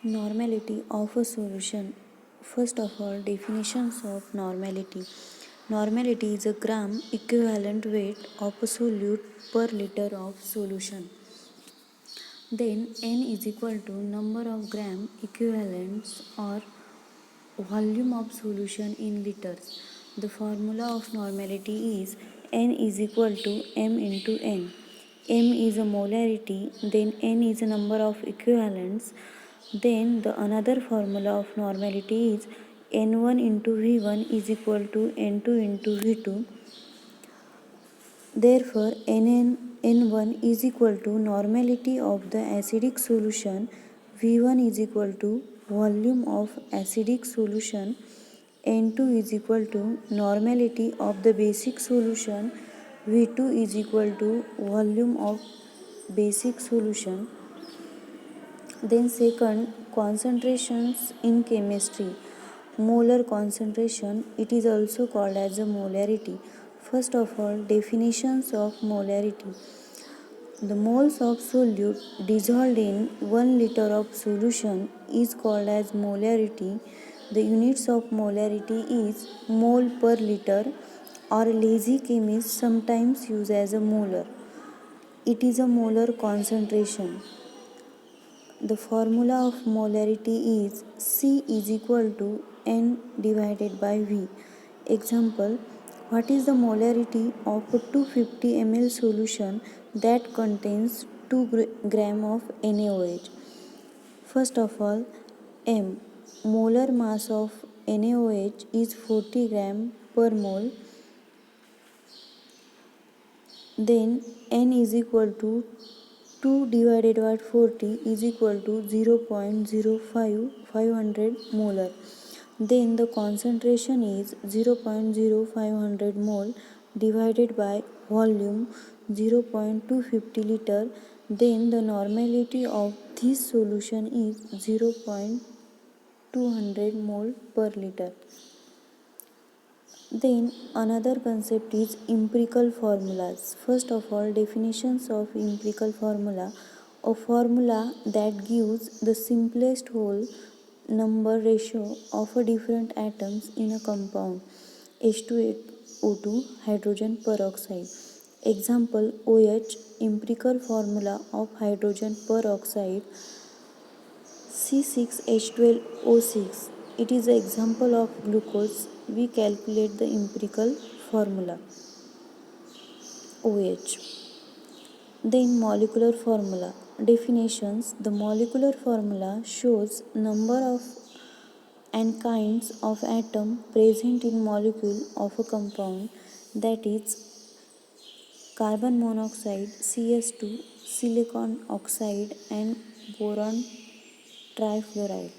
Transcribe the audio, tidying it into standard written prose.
Normality of a solution. First of all, definitions of normality. Normality is a gram equivalent weight of a solute per liter of solution. Then N is equal to number of gram equivalents or volume of solution in liters. The formula of normality is N is equal to M into N. M is a molarity, then N is a number of equivalents. Then the another formula of normality is N1 into V1 is equal to N2 into V2. Therefore, N1 is equal to normality of the acidic solution, V1 is equal to volume of acidic solution, N2 is equal to normality of the basic solution, V2 is equal to volume of basic solution. Then second, concentrations in chemistry. Molar concentration, it is also called as a molarity. First of all, definitions of molarity. The moles of solute dissolved in 1 liter of solution is called as molarity. The units of molarity is mole per liter, or lazy chemists sometimes use as a molar. It is a molar concentration. The formula of molarity is C is equal to N divided by V. Example, what is the molarity of a 250 ml solution that contains 2 gram of NaOH? First of all, M. Molar mass of NaOH is 40 gram per mole. Then N is equal to 2 divided by 40 is equal to 0.05 molar. Then the concentration is 0.0500 mole divided by volume 0.250 liter. Then the normality of this solution is 0.200 mole per liter. Then another concept is empirical formulas. First of all, definitions of empirical formula. A formula that gives the simplest whole number ratio of different atoms in a compound H2O2 hydrogen peroxide. Example, OH, empirical formula of hydrogen peroxide C6H12O6. It is an example of glucose. We calculate the empirical formula OH. Then molecular formula. Definitions. The molecular formula shows number of and kinds of atom present in molecule of a compound, that is carbon monoxide CS2, silicon oxide and boron trifluoride.